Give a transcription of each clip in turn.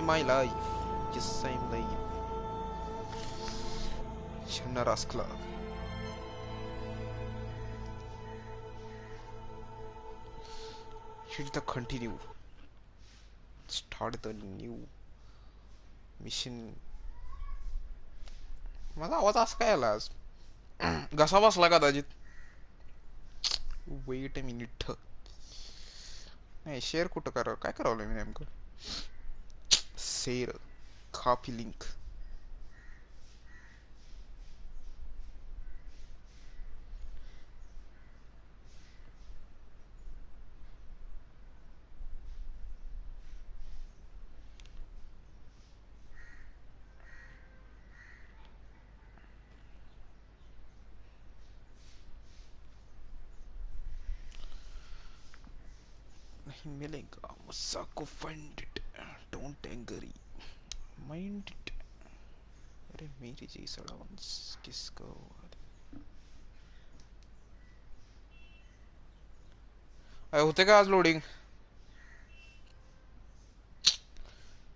my life. Yes, I'm live. Shannara's Club. Hit the continue. Start the new mission. माझा आवाज असा काय आला आज? घसा बसला कदाचित. Wait a minute. नाही शेअर कुठं करावं? काय करावं मी नेमकं? Share copy link. नहीं मिलेगा मुझसा को find it don't angry mind it. अरे मेरी जैसा डांस किसको? अरे होते का आज loading?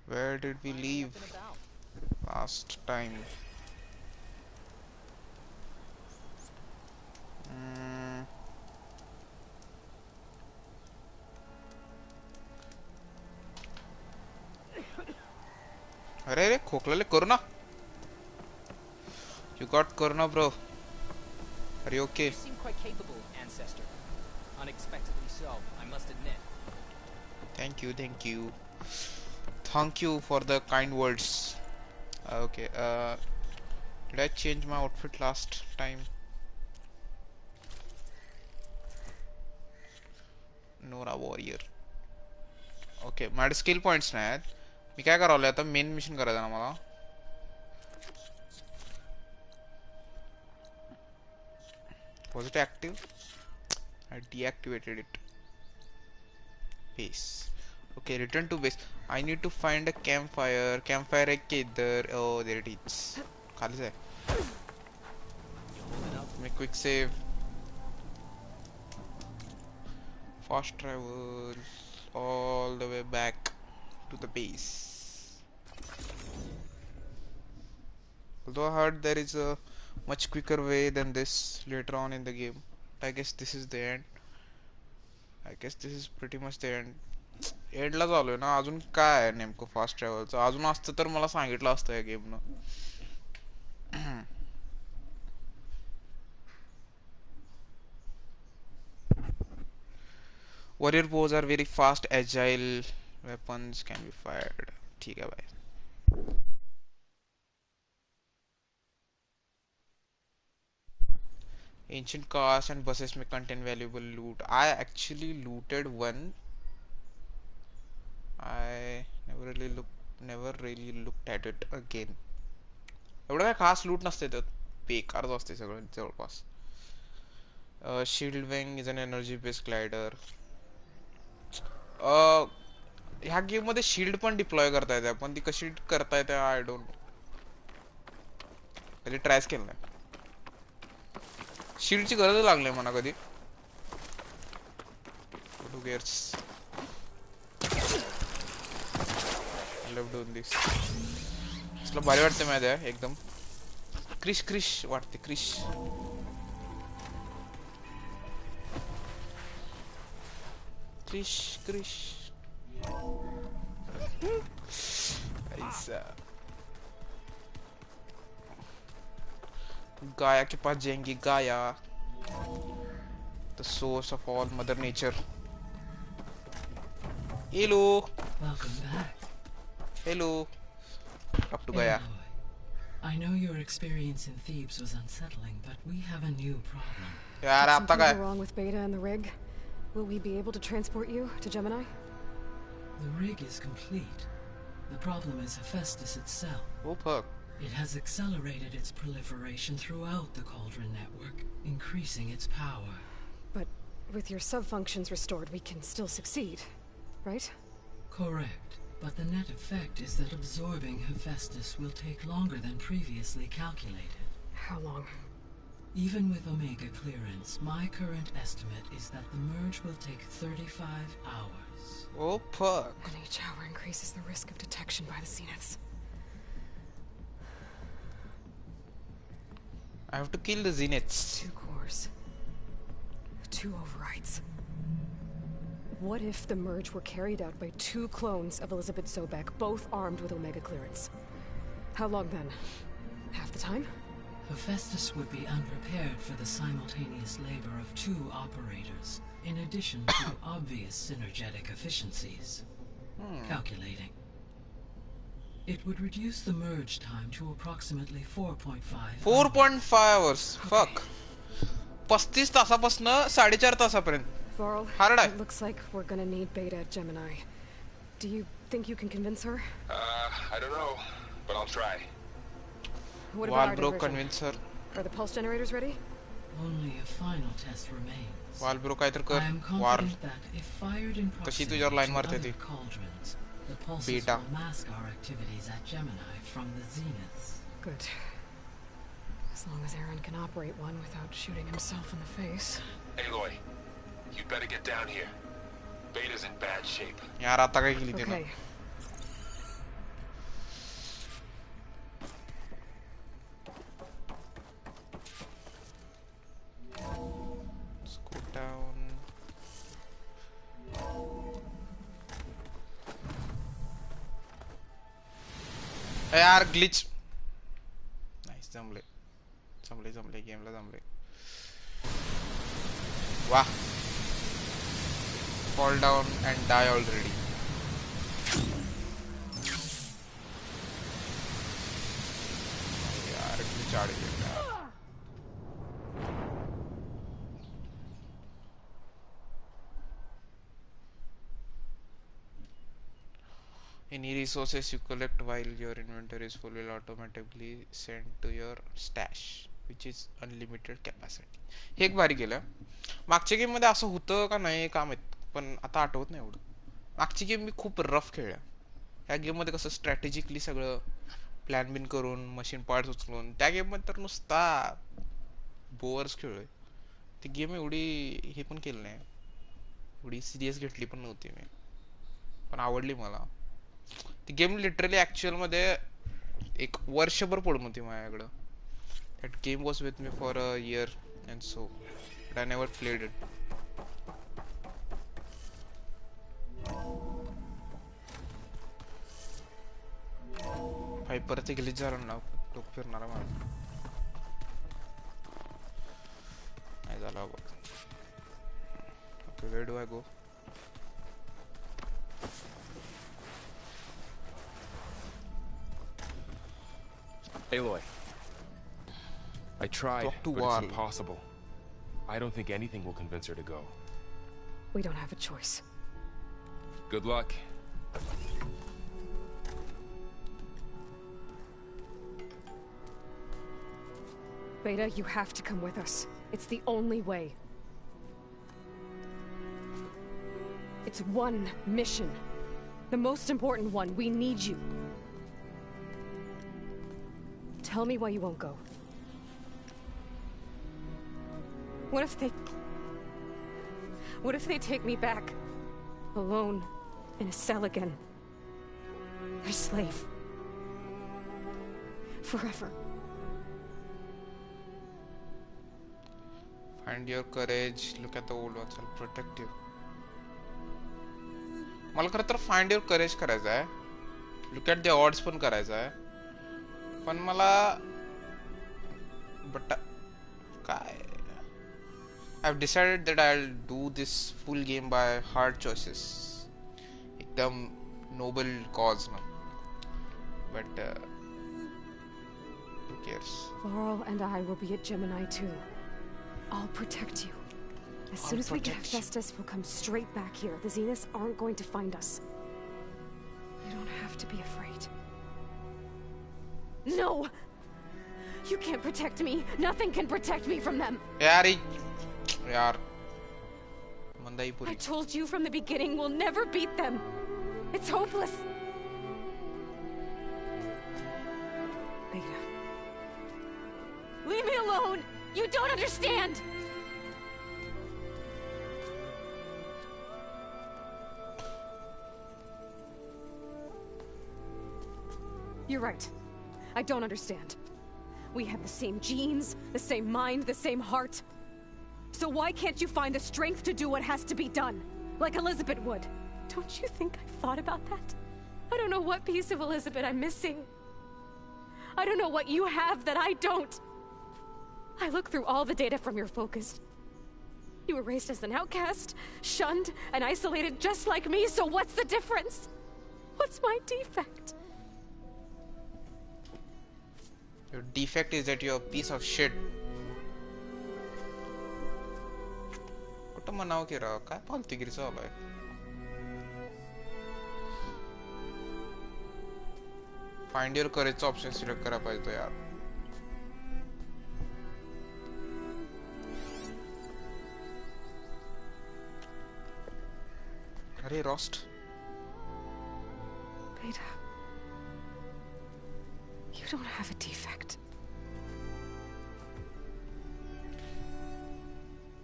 Where did we leave last time? Hmm. अरे रे खोकला corona. You got corona, bro. Are you okay? You seem quite capable, ancestor. Unexpectedly so, I must admit. Thank you, thank you. Thank you for the kind words. Okay, did I change my outfit last time? Nora warrior. Okay, माझे skill points नाही आहेत. मी काय करावं आता main mission करायचं ना मला. Was it active? I deactivated it. Base. Okay, return to base. I need to find a campfire. Campfire है के इधर. Oh, there it is. खाली से. Make quick save. Fast travel all the way back to the base. Although I heard there is a much quicker way than this later on in the game. I guess this is the end. I guess this is pretty much the end. एंडला चालू आहे ना. अजून काय आहे नेमकं fast ट्रॅव्हलचं? अजून असतं तर मला सांगितलं असतं या गेमनं. Warrior bows are very fast, agile. Weapons can be fired. ठीक है भाई. Ancient cars and buses may contain valuable loot. I actually looted one. I never really looked at it again. एवढं काय खास लूट नसते त्यात. बेकारच असते सगळं जवळपास. Shield wing is an energy based glider. ह्या गेम मध्ये शिल्ड पण डिप्लॉय करता येते. पण ती कशी करता येते आय डोंट नो. कधी ट्रायच केलं नाही. शिल्डची गरज लागली मला कधी. Who cares? I love doing this. इसला भारी वाटते माहिती आहे एकदम. क्रिश क्रिश वाटते क्रिश. क्रिश क्रिश. ऐसा गाया के पास जाएंगे. गाया, the source of all mother nature. Hello. Welcome back. Hello. Up to Gaya. I know your experience in Thebes was unsettling, but we have a new problem. यार अब तक है. Something wrong with Beta and the rig? Will we be able to transport you to Gemini? The rig is complete. The problem is Hephaestus itself. Oh fuck. It has accelerated its proliferation throughout the Cauldron network, increasing its power. But with your sub-functions restored, we can still succeed, right? Correct. But the net effect is that absorbing Hephaestus will take longer than previously calculated. How long? Even with Omega clearance, my current estimate is that the merge will take 35 hours. Oh fuck. And each hour increases the risk of detection by the Zeniths. I have to kill the Zeniths. 2 cores. 2 overrides. What if the merge were carried out by 2 clones of Elizabeth Sobek, both armed with Omega clearance? How long then? Half the time? Hephaestus would be unprepared for the simultaneous labor of 2 operators, in addition to obvious synergetic efficiencies. Calculating. It would reduce the merge time to approximately 4.5 4.5 hours. Fuck. 35 तासापासून 4.5 तासापर्यंत. Varl, How did I? it looks like we're gonna need Beta at Gemini. Do you think you can convince her? I don't know, but I'll try. What about our Walbro diversion? convince her. Are the pulse generators ready? Only a final test remains. Walbro काहीतरी कर. I am War. confident that if fired in कशी proximity तुझ्यावर line to मारते other ती? cauldrons, the pulses Beta. will mask our activities at Gemini from the Zeniths. Good. As long as Aaron can operate one without shooting himself in the face. Aloy, you'd better get down here. Beta's in bad shape. यार आता काय केली तिने? Okay. Let's go down. यार glitch. Nice जमले. जमले गेमला जमले. वाह. Fall down and die already. यार ग्लिच आड़ गया. Any resources you collect while your inventory is full will automatically send to your stash, which is unlimited capacity. हे एक भारी केलं. मागच्या गेम मध्ये असं होतं का नाही का माहित, पण आता आठवत नाही एवढं. मागची गेम मी खूप रफ खेळल्या. ह्या गेम मध्ये कसं स्ट्रॅटेजिकली सगळं प्लॅन बिन करून मशीन पार्ट्स उचलून, त्या गेम मध्ये तर नुसता बोअर्स खेळलोय. ती गेम एवढी हे पण केलं नाही, एवढी सिरियस घेतली पण नव्हती मी, पण आवडली मला. ती गेम लिटरली ऍक्च्युअल मध्ये एक वर्षभर पडून होती माझ्याकडं. That game was with me for a year and so but I never played it. परत ते ग्लिच झालं ना, डोक फिरणारा मला नाही झाला बघ. Okay, where do I go? Aloy. I tried, Talk to but Wal. it's impossible. I don't think anything will convince her to go. We don't have a choice. Good luck. Beta, you have to come with us. It's the only way. It's one mission. The most important one. We need you. Tell me why you won't go. What if they take me back? Alone, in a cell again. A slave. Forever. Find your courage. Look at the old ones. I'll protect you. मला खरं तर find your करेज करायचा आहे. Look at the odds पण करायचा आहे. पण मला बट काय, I have decided that I will do this full game by hard choices. एकदम नोबल कॉज ना. But who cares? Varl and I will be at Gemini too. I'll protect you. As soon as we get Hephaestus, we'll come straight back here. The Zeniths aren't going to find us. You don't have to be afraid. No! You can't protect me. Nothing can protect me from them. यार मंदाई I पूरी. told you from the beginning we'll never beat them. It's hopeless. Beta. Leave me alone! You don't understand! You're right. I don't understand. We have the same genes, the same mind, the same heart. So why can't you find the strength to do what has to be done? Like Elizabeth would. Don't you think I've thought about that? I don't know what piece of Elizabeth I'm missing. I don't know what you have that I don't. I look through all the data from your focus. You were raised as an outcast, shunned, and isolated just like me, so what's the difference? What's my defect? Your defect is that you're a piece of shit. कुठं म्हणावं की राव काय फालतूगिरी चालू आहे. Find your करेजचा option select करा पाहिजे तो यार. अरे रॉस्ट. Beta. You don't have a defect.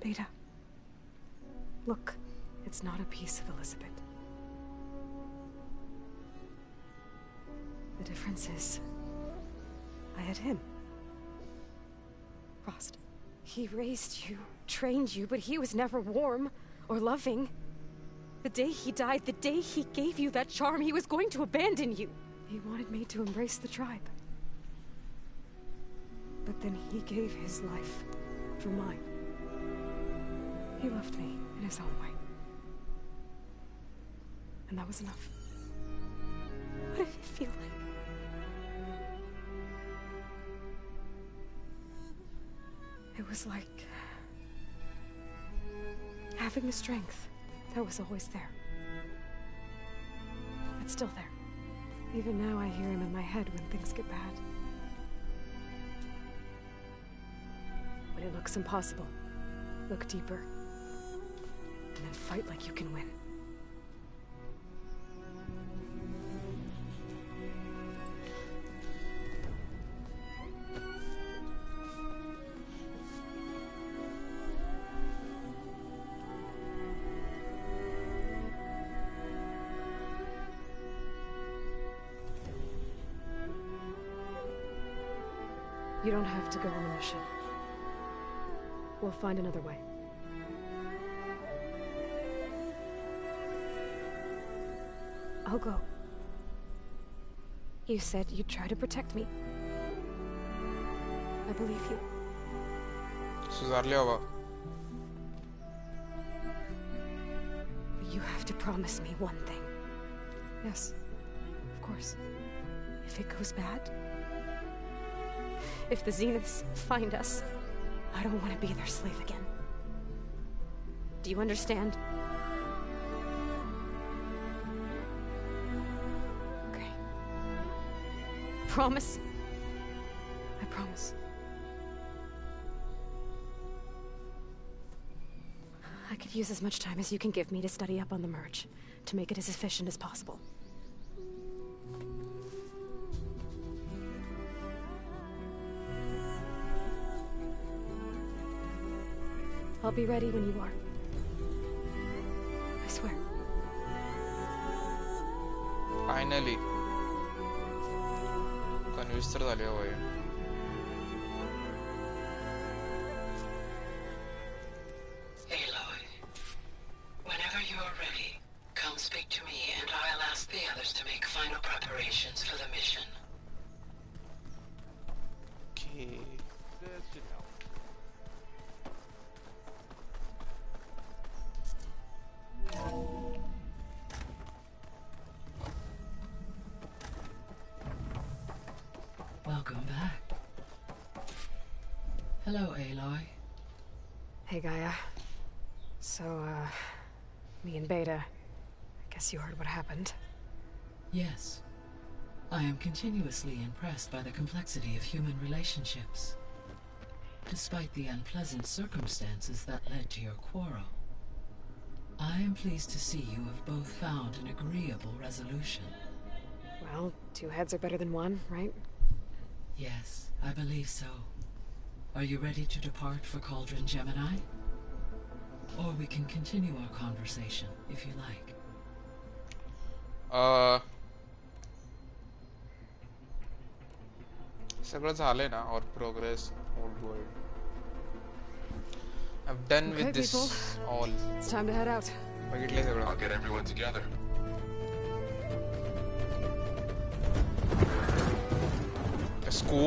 Beta. Look, it's not a piece of Elizabeth. The difference is, I had him. Rost. He raised you, trained you, but he was never warm or loving. The day he died, the day he gave you that charm, he was going to abandon you. He wanted me to embrace the tribe. But then he gave his life for mine. He loved me in his own way. And that was enough. What did it feel like? It was like having the strength that was always there. It's still there. Even now I hear him in my head when things get bad. When it looks impossible, look deeper. And then fight like you can win. You don't have to go on the mission. We'll find another way. I'll go. You said you'd try to protect me. I believe you. सुधारले बाबा. But you have to promise me one thing. Yes, of course. If it goes bad, if the Zeniths find us, I don't want to be their slave again. Do you understand? Okay. Promise? I promise. I could use as much time as you can give me to study up on the merge, to make it as efficient as possible. I'll be ready when you are. I swear. Finally. Convinced तर झाले होय. Aloy, whenever you are ready, come speak to me and I'll ask the others to make final preparations for the mission. Okay. This should help. Welcome back. Hello, Aloy. Hey, Gaia. So, me and Beta, I guess you heard what happened. Yes. I am continuously impressed by the complexity of human relationships. Despite the unpleasant circumstances that led to your quarrel, I am pleased to see you have both found an agreeable resolution. Well, two heads are better than one, right? Yes, I believe so. Are you ready to depart for Cauldron Gemini? Or we can continue our conversation if you like. सगळं झालंय ना और progress old world I've done Okay, with this people. all It's time to head out. बघितलंय I'll सगळं get everyone together. Let's go.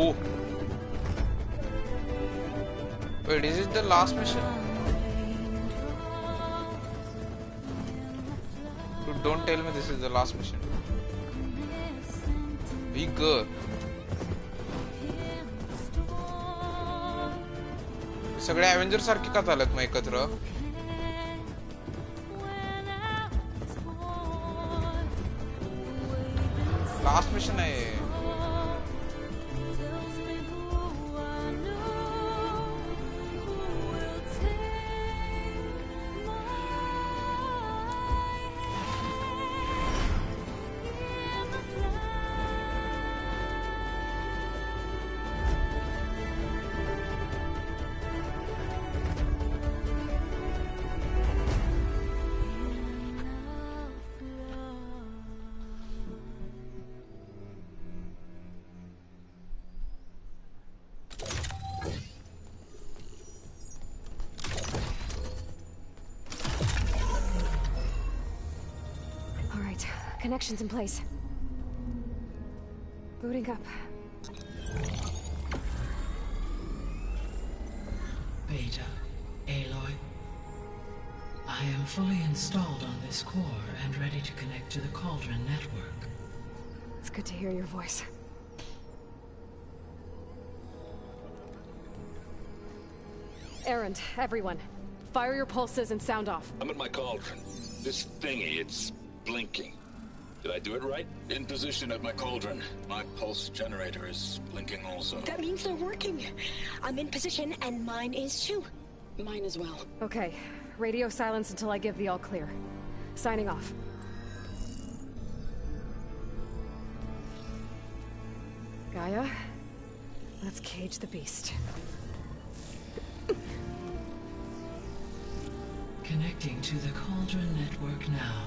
Wait, is it the last mission? Dude, don't tell me this is the last mission. Be good. सगळे Avenger सारखे का चालत मग एकत्र last mission आहे All right, connections in place. Booting up. Beta, Aloy. I am fully installed on this core and ready to connect to the Cauldron network. It's good to hear your voice. Errand, everyone. Fire your pulses and sound off. I'm at my cauldron. This thingy, it's blinking. Did I do it right? In position at my cauldron. My pulse generator is blinking also. That means they're working. I'm in position, and mine is too. Mine as well. Okay, radio silence until I give the all clear. Signing off. Gaia, let's cage the beast. Connecting to the Cauldron network now.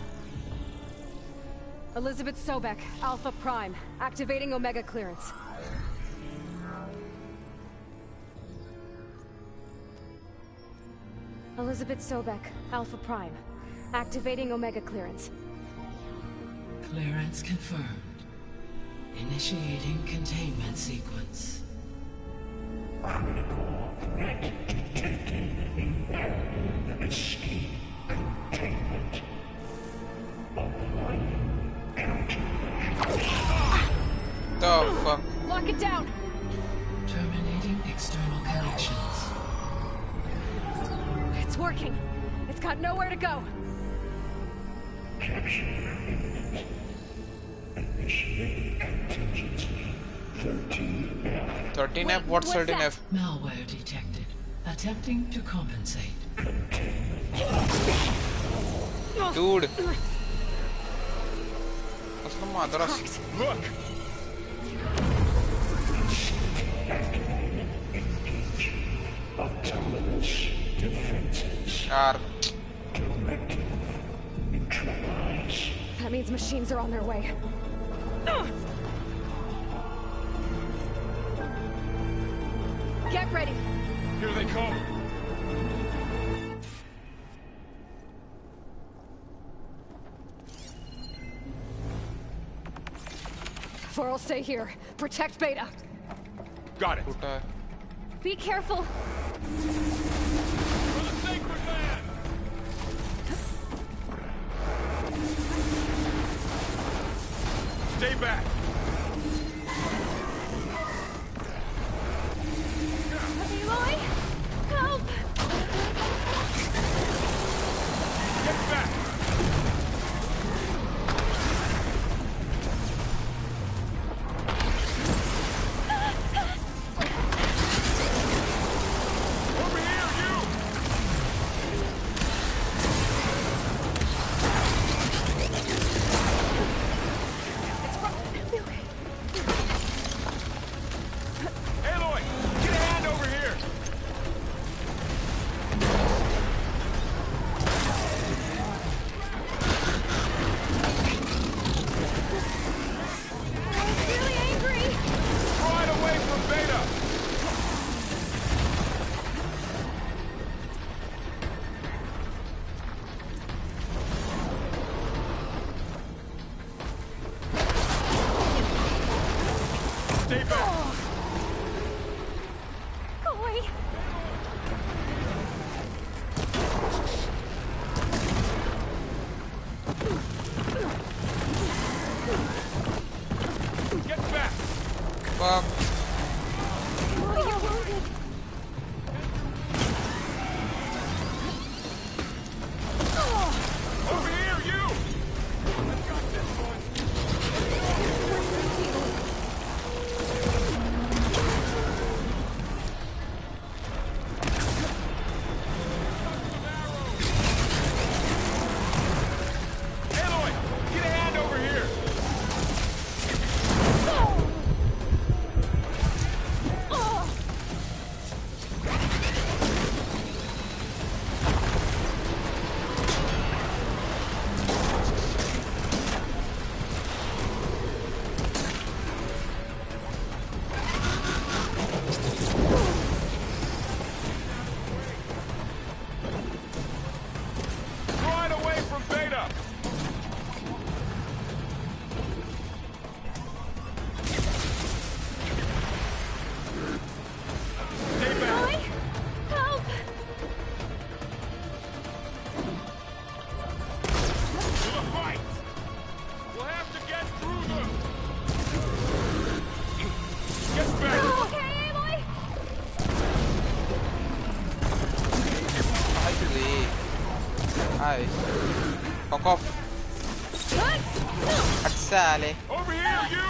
Elizabeth Sobek, Alpha Prime, activating Omega clearance. Elizabeth Sobek, Alpha Prime, activating Omega clearance. Clearance confirmed. Initiating containment sequence. Critical threat detected. Escape containment. Applying countermeasures. The fuck? Lock it down! Terminating external connections. It's working. It's got nowhere to go. Capture imminent. Initiating contingency. 13F. 13F? What's 13F? Malware detected. Attempting to compensate. Dude. What's the mother? Look! Autonomous defenses. Yaar. Directive. Neutralize. That means machines are on their way. Get ready. Here they come! Vorl, stay here. Protect Beta. Got it. टूटा है. Be careful. For the sacred land! Stay back! Aloy! Help! Get back! Over here, you! Aloy, get a hand over here! Fuck. Oh, you're wounded. Over here, you! I got this one. Aloy, get a hand over here. Right away from Beta. Stay back. Help! To the fight! We'll have to get through them! Get back! Okay, Aloy! Actually, hi. Fuck off. Atsale. Over here, you!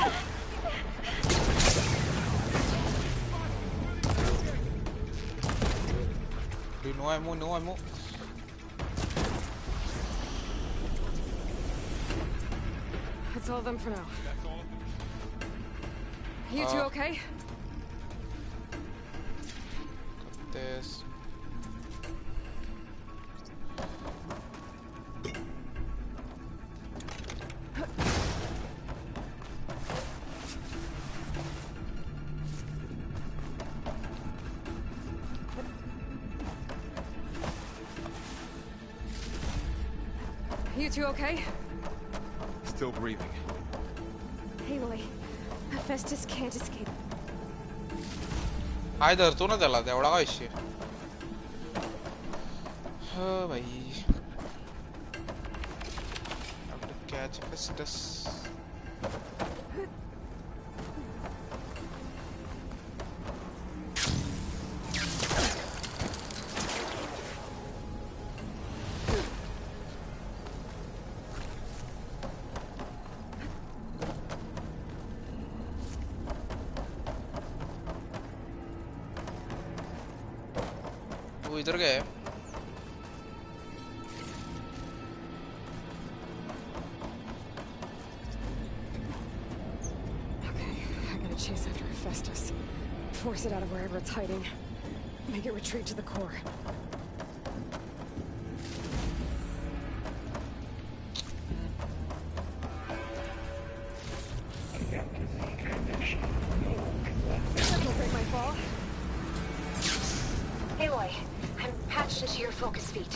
No ammo, no ammo. That's all of them for now. You two okay? This. You two okay? Still breathing. Aloy, Hephaestus can't escape. हाय धरतो ना त्याला तेवढा काय विषय हो भाई have to catch Hephaestus. वो इधर गए Okay, I gotta chase after Hephaestus. Force it out of wherever it's hiding. Make it retreat to the core. That'll break my fall. Aloy, I'm patched into your focus feed.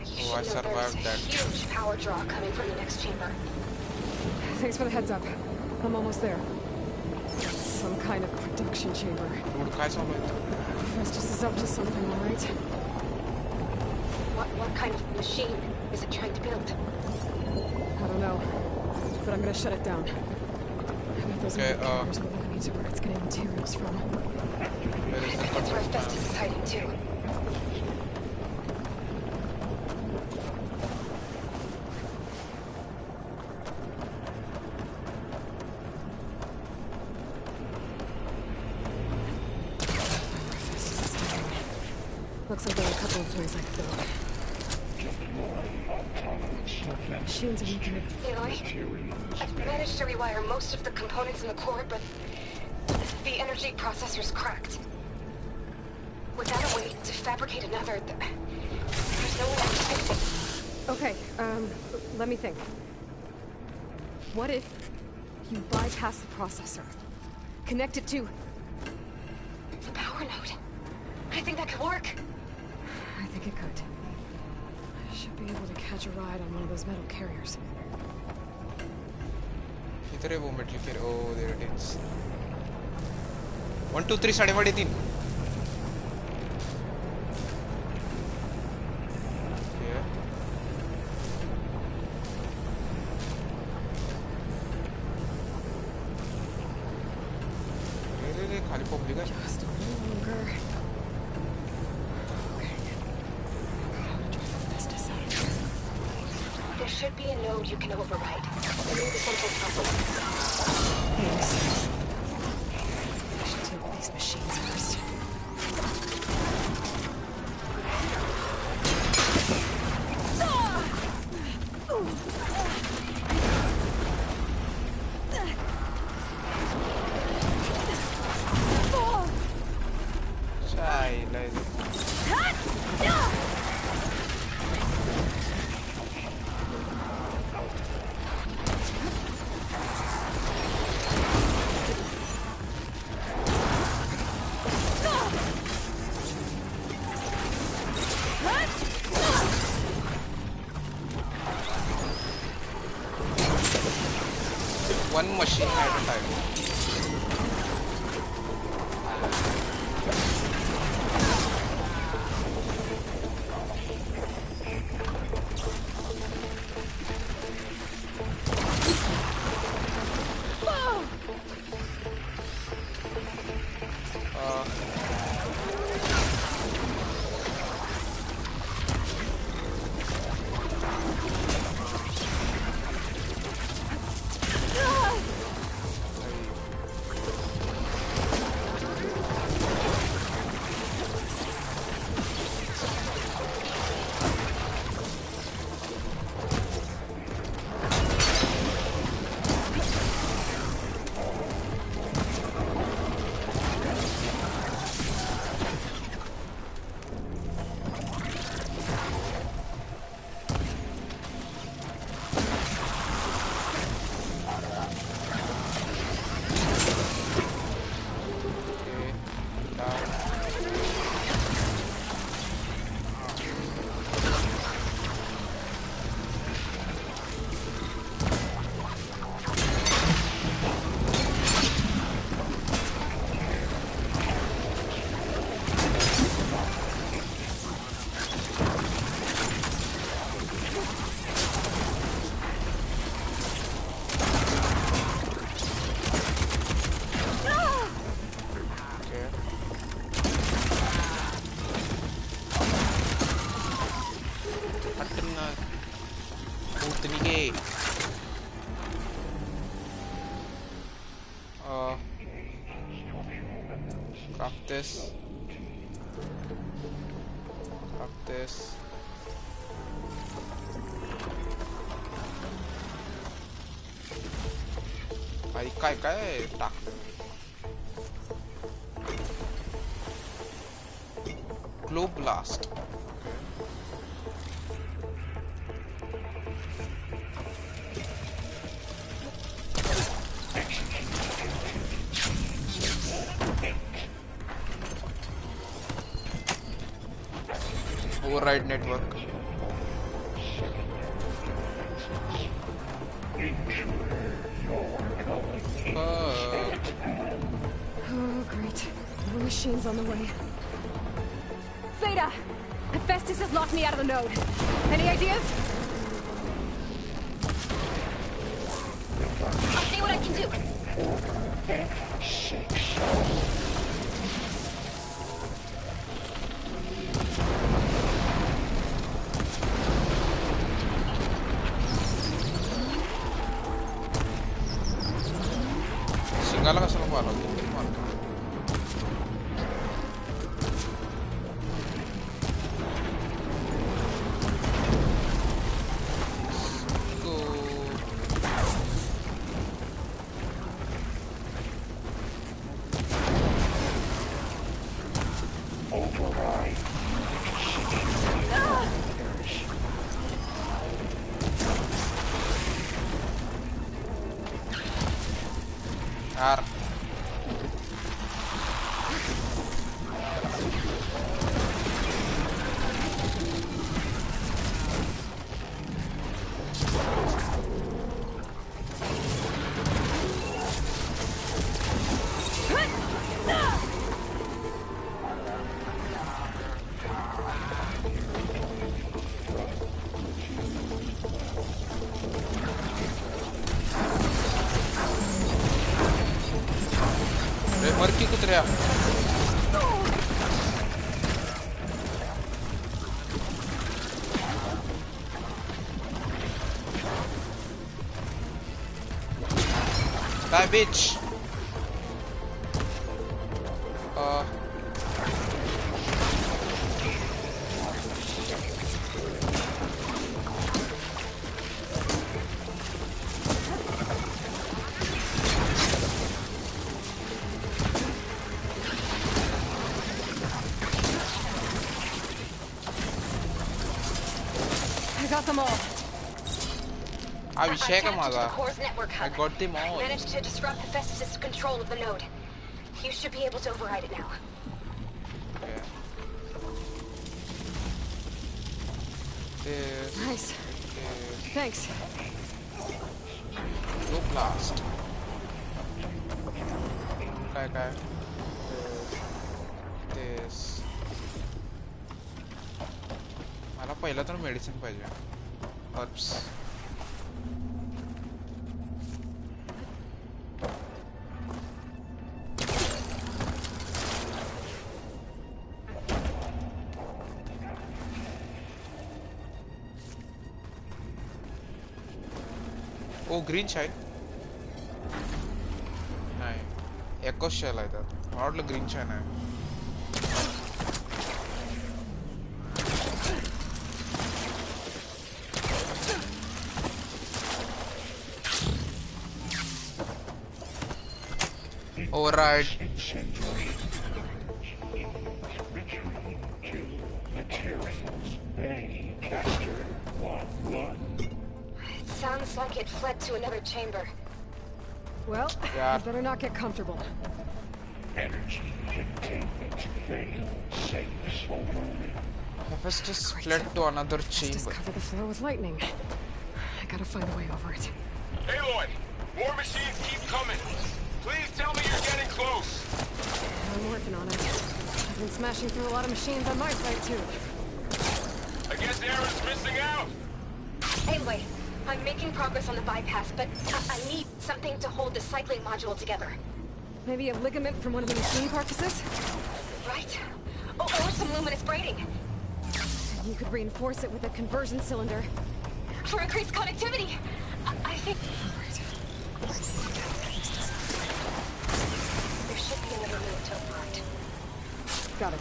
You Oh, I should know there's survived a that. huge power draw coming from the next chamber. Thanks for the heads up. I'm almost there. Some kind of production chamber. Dude, काय चालू आहे Hephaestus is up to something, all right? What kind of machine is it trying to build? I don't know, but I'm gonna shut it down. I bet those Okay, carriers are looking into where it's getting materials from. Where is the That's where Hephaestus is hiding too. Hephaestus is hiding. Looks like there are a couple of ways I could go. Machines are making it. Aloy, I've managed to rewire most of the components in the core, but the energy processor's cracked. Without a way to fabricate another, there's no way to fix it. Okay, let me think. What if you bypass the processor? Connect it to... The power node. I think that could work. I think it could. I should be able to catch a ride on one of those metal carriers. इधर है वो metal फिर oh there it is 1 2 3 3.5 yeah complicated. Just a little longer. Okay. How to drive Hephaestus out of this. There should be a node you can override. Near the central puzzle. Thanks. I should deal with these machines first. One machine at a time. Craft this. Craft this. काय टाकलं Glow Blast. Override network. Oh, great. More machines on the way. Theta! Hephaestus has locked me out of the node. Any ideas? I'll see what I can do. Singgala ka sa lumalog. दुसऱ्या काय bitch I got them all. हा विषय का I've tapped into माझा the core's network I hub. got them all Managed to disrupt Hephaestus' control of the node. You should be able to override it now. okay. This Nice. is Thanks. go blast काय this मला पहिला तर medicine पाहिजे herbs ओ green चाय नाही एको shell आहे त्यात मला वाटलं ग्रीन चाय नाही override It sounds like it fled to another chamber. Well, Yeah. you better not get comfortable. Energy containment failed. Safe override. Hephaestus fled to another Just chamber cover the floor with lightning. I gotta find a way over it. Aloy! War machines keep coming! Please tell me you're getting close! I'm working on it. I've been smashing through a lot of machines on my side, too. I guess Aaron's missing out! Anyway, I'm making progress on the bypass, but I need something to hold the cycling module together. Maybe a ligament from one of the machine carcasses? Right? Or some luminous braiding. You could reinforce it with a conversion cylinder. For increased connectivity. I think... There should be another node to override. Got it.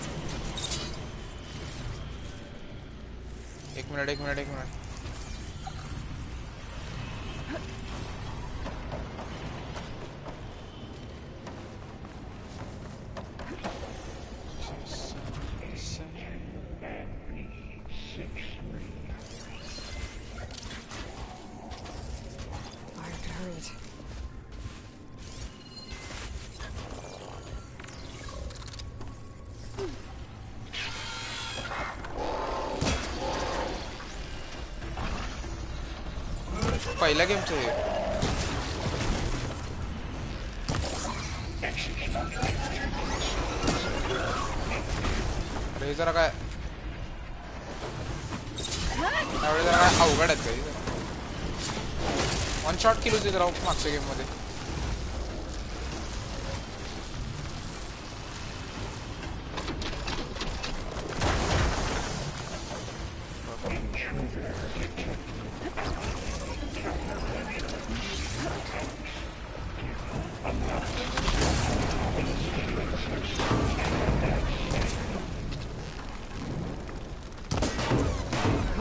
एक minute I could hurry it. पहिल्या गेमचं हे अरे हे जरा काय त्यावेळी जरा काय अवघड आहेत काही वन शॉट केली होती जरा मागच्या गेम मध्ये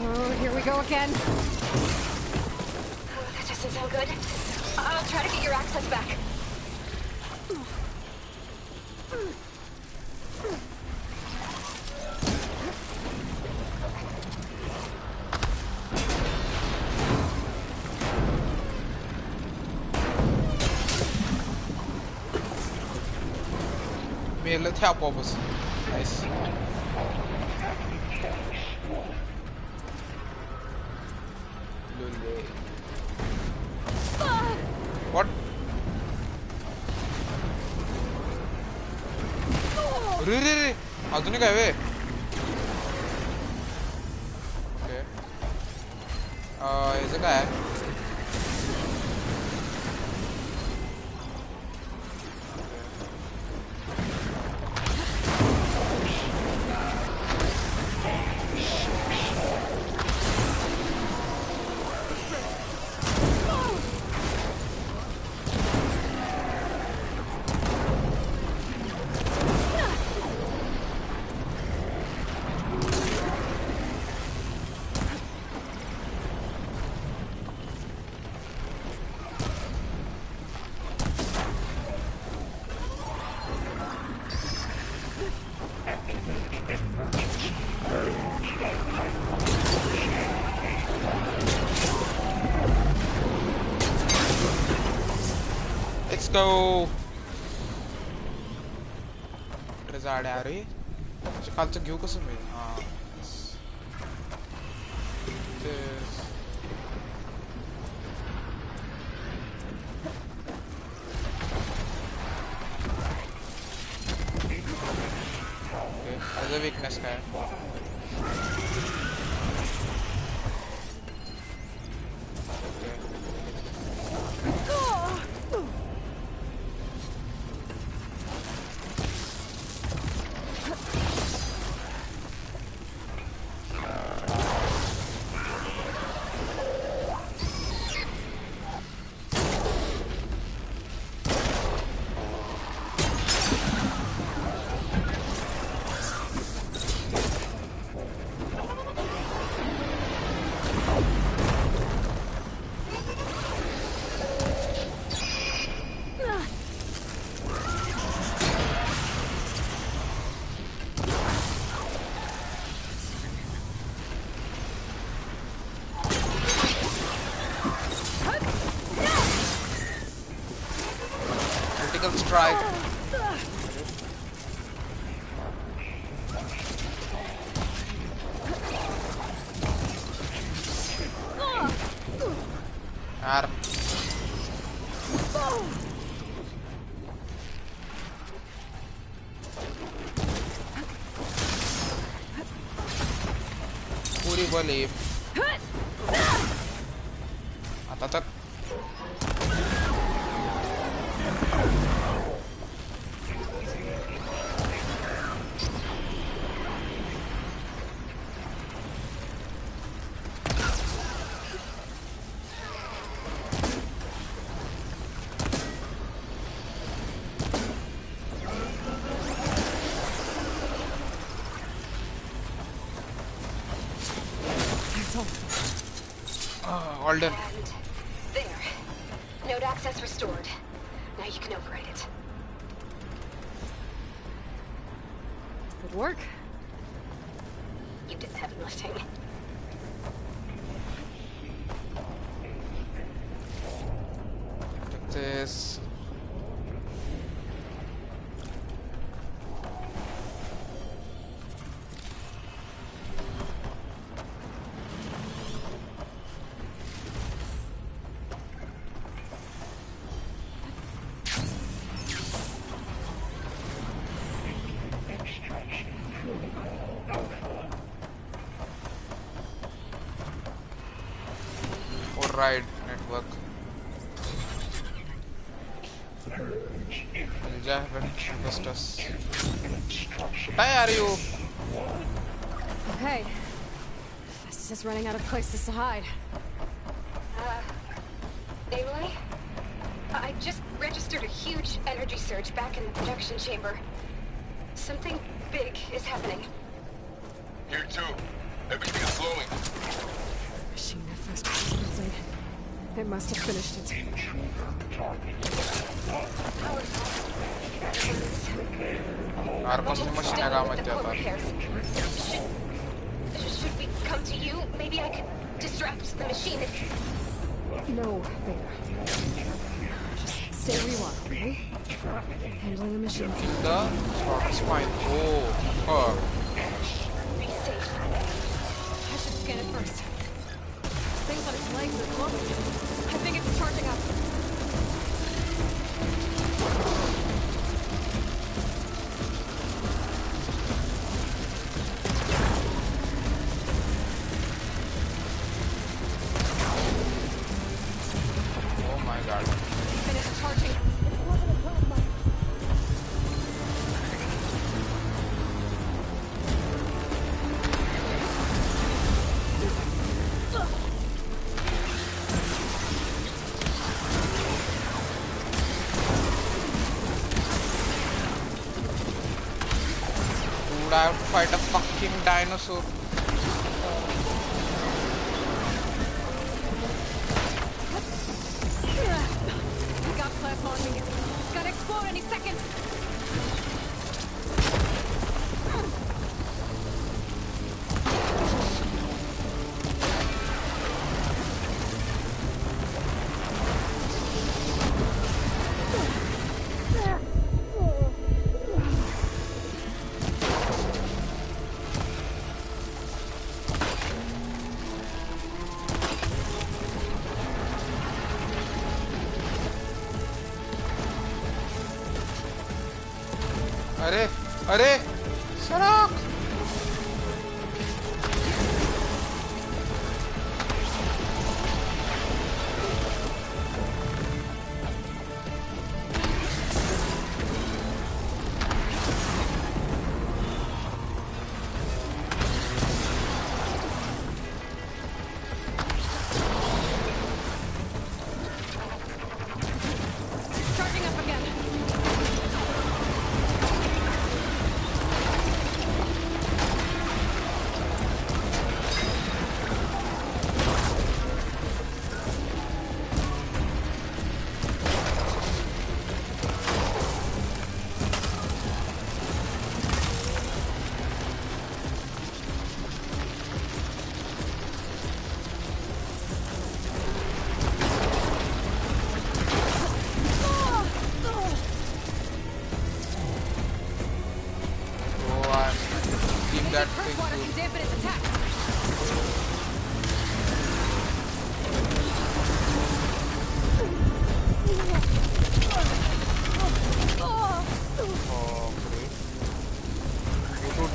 Oh, here we go again. Oh, that doesn't sound good. I'll try to get your access back. मेलं ते आपोआपच नाईस व्हॉट रे रे रे अजून काय वे ओके ह्याचं काय go. Rizard अरे खालचं घेऊ कसं मी त्याचा weakness काय critical strike यार पूरी बली आता तक all done. And there. Node access restored. Now you can override it. Good work. You did the heavy lifting. Take this. Override network. Ninja investors. Why are you? Okay. Festus is running out of places to hide. Aloy? I just registered a huge energy surge back in the production chamber. Something big is happening. Here too. Everything is slowing. Machine that Festus is building. It must have finished it. यार कौन सी machine काम With the करता core है repairs. Should we come to you? Maybe I could distract the machine. No, Beta. Just stay where you are, okay? Handling the machines. the short spine oh Be safe. I should scan it first. Things on its legs are glowing. I think it's charging up. oh my god Finished charging. dude I have to fight a fucking dinosaur We got plasma on me. It's gonna explode any second. अरे अरे सड़क Charging up again. oh I keep that Earth thing water cool. can dampen its attacks. Oh great. You should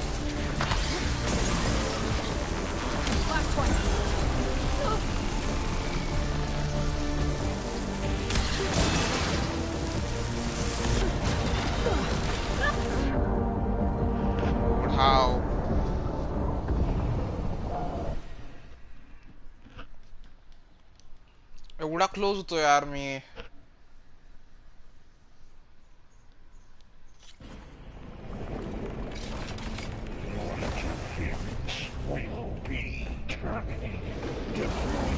Last one. but how एवढा close होतो यार मी Your interference will be terminated. Deploy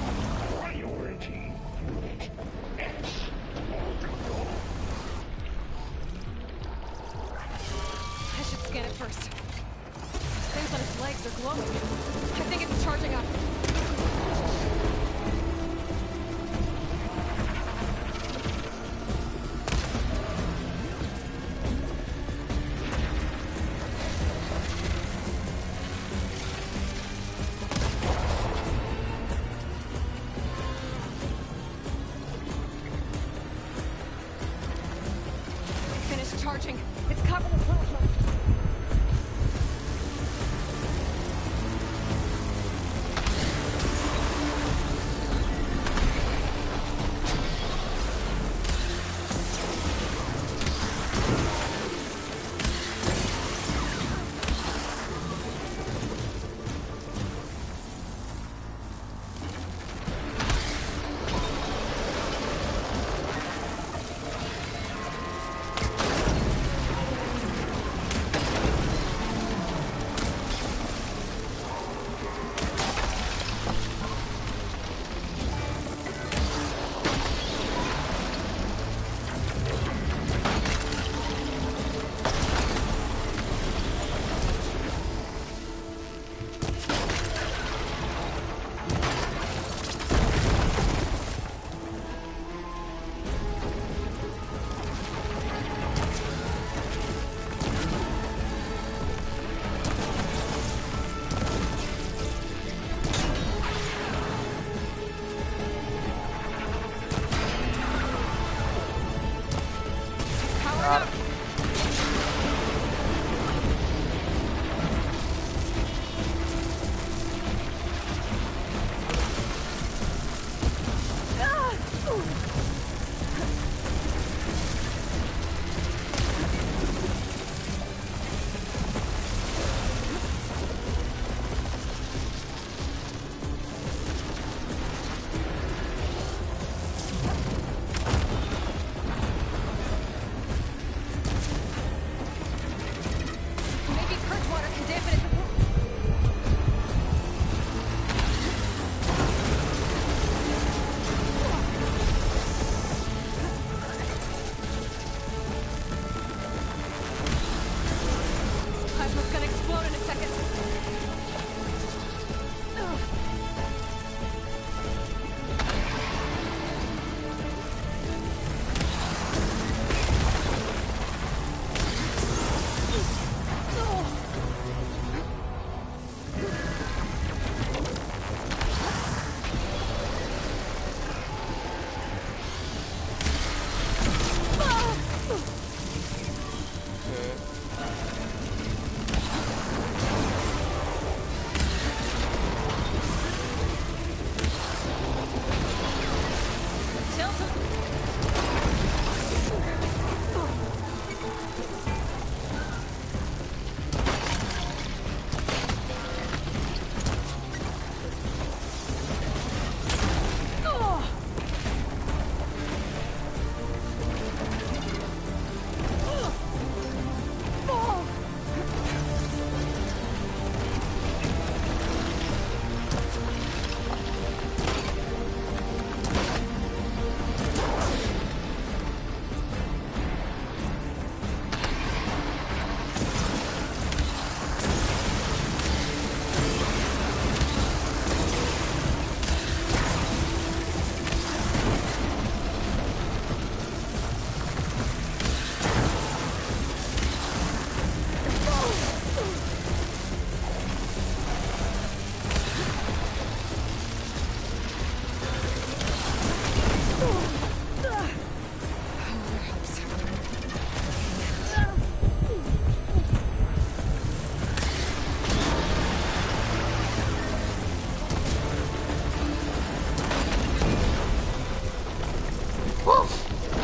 priority unit X. I should scan it first. Things on its legs are glowing. I think it's charging up. Finished charging. It's covered in plasma. यार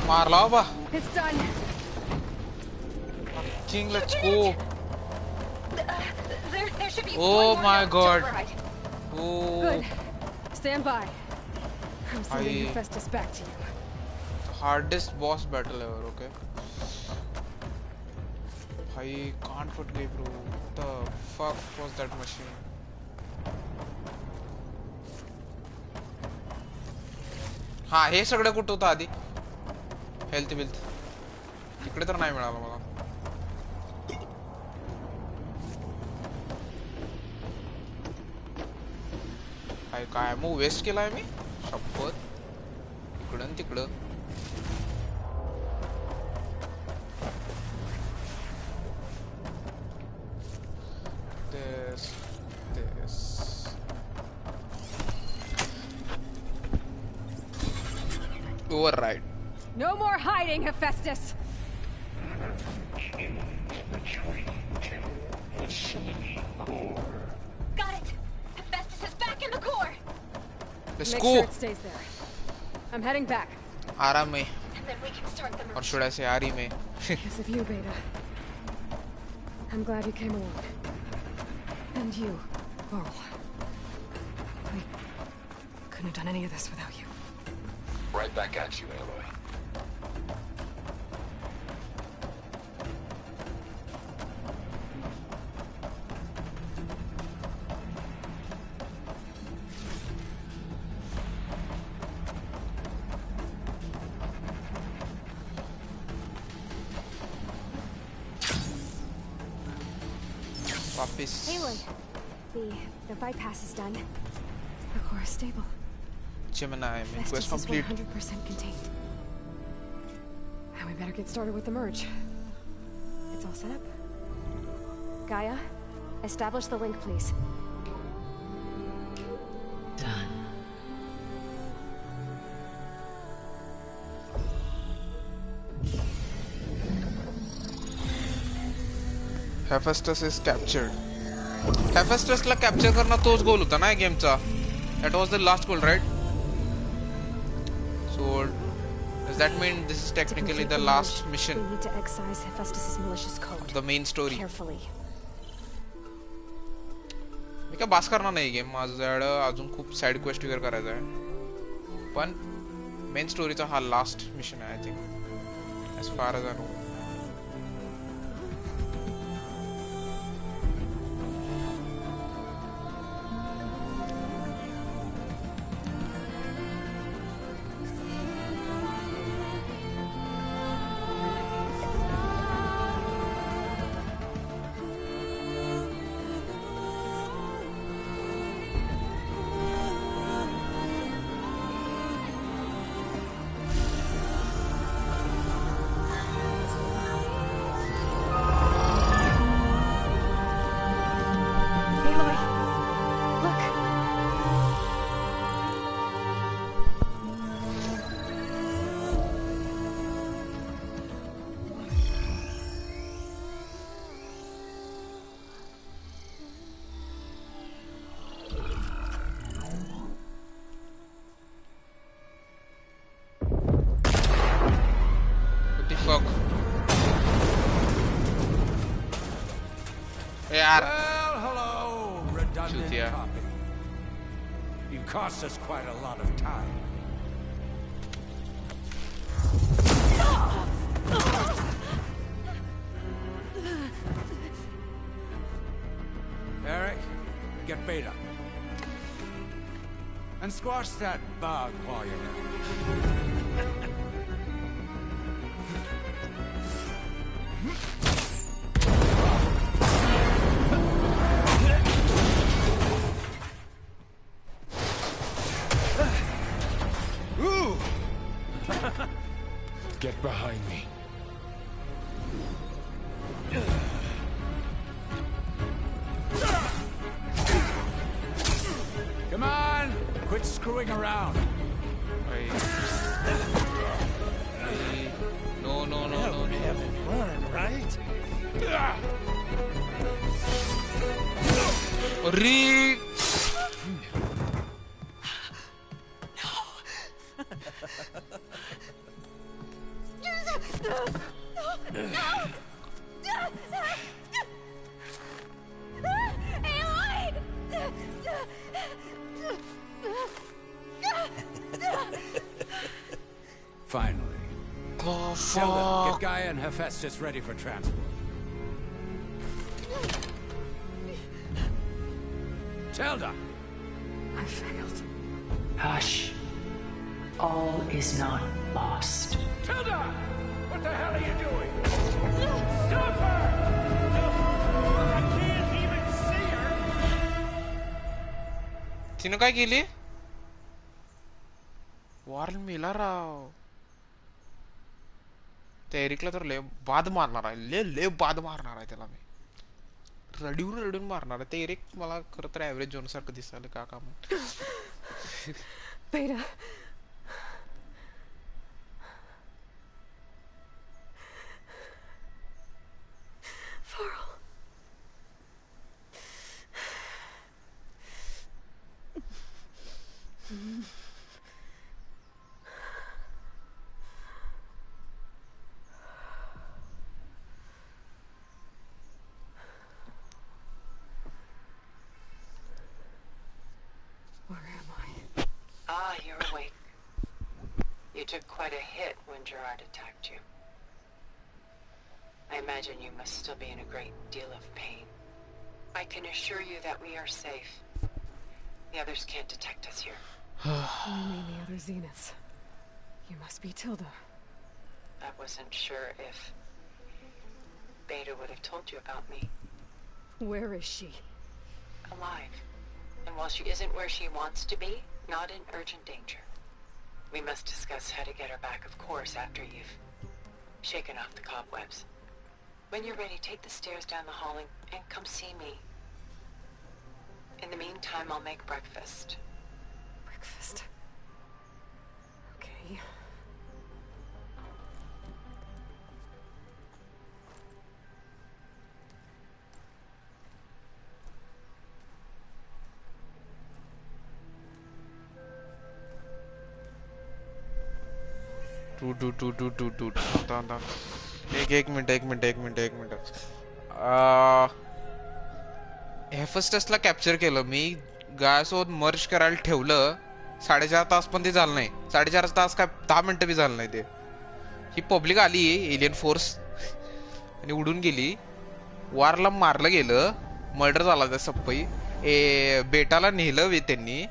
मारला बा. It's done. King, let's go. There should be Oh one more my node to God. override. Oh. Good. Stand by. I'm sending I- Hephaestus back to you. Hardest boss battle ever. Okay. I can't forget, bro. What the fuck was that machine? हा हे सगळं कुठं होतं आधी health बिल्थ इकडे तर नाही मिळालं मला काय मग वेस्ट केलाय मी शपथ इकडं आणि तिकडं this override. No more hiding, Hephaestus. Got it. Hephaestus is back in the core. Let's Make go. sure it stays there. I'm heading back. आराम में And then we can start the और merge. should I say आरी में Because of you, Beta. I'm glad you came along. And you, Laurel. We couldn't have done any of this without you. Right back at you, Aloy. वापिस Aloy, the bypass is done. The core is stable. Gemini main quest Hephaestus is complete 100% contained. And we better get started with the merge. It's all set up. Gaia, establish the link, please. Done. Hephaestus is captured. Hephaestus La capture करना तोच goal होता ना game चा. That was the last goal, right? So does that mean this is technically the last mission? We need to excise Hephaestus's malicious code. The main story. Carefully. मी काय बास करणार नाही game माझ्याकडे अजून खूप साइड क्वेस्ट वगैरे करायचा आहे पण मेन स्टोरीचा हा लास्ट मिशन आहे I think as far as I know. Aloy, look. What the fuck? यार Well, hello, redundant Chutia. copy. You cost us quite a lot of time. Eric, get Beta. And squash that bug while you're there. Ooh! Get behind me. Come on! Quit screwing around. भाई no no no no no Having fun, right? अरे Finally. Oh, Tilda, fuck. get Gaia and Hephaestus ready for transport. Tilda! I failed. Hush. All is not lost. Tilda! What the hell are you doing? Stop her! I can't even see her! तिनं काय केली? Warne मेला राव. त्या एरिकला तर लय बाद मारणार आहे. लय बाद मारणार आहे त्याला मी. रडून मारणार आहे. ते एरिक मला खरं तर ॲव्हरेज जोन सारखं दिसायला का काम. Beta. Varl. Where am I? Ah, you're awake. You took quite a hit when Gerard attacked you. I imagine you must still be in a great deal of pain. I can assure you that we are safe. The others can't detect us here. You mean the other Zeniths? You must be Tilda. I wasn't sure if Beta would have told you about me. Where is she? Alive. And while she isn't where she wants to be, not in urgent danger. We must discuss how to get her back, of course, after you've shaken off the cobwebs. When you're ready, take the stairs down the hall and come see me. In the meantime, I'll make breakfast. Breakfast. Okay. एक minute हेफेस्टसला capture केलं मी. गायासोबत मर्ज करायला ठेवलं. 4.5 तास पण ते झालं नाही. 4.5 तास काय 10 मिनिटं बी झालं नाही ते. ही पब्लिक आली एलियन फोर्स आणि उडून गेली. वारला मारलं गेलं. मर्डर झाला त्या सप्पई. बेटाला नेलं त्यांनी.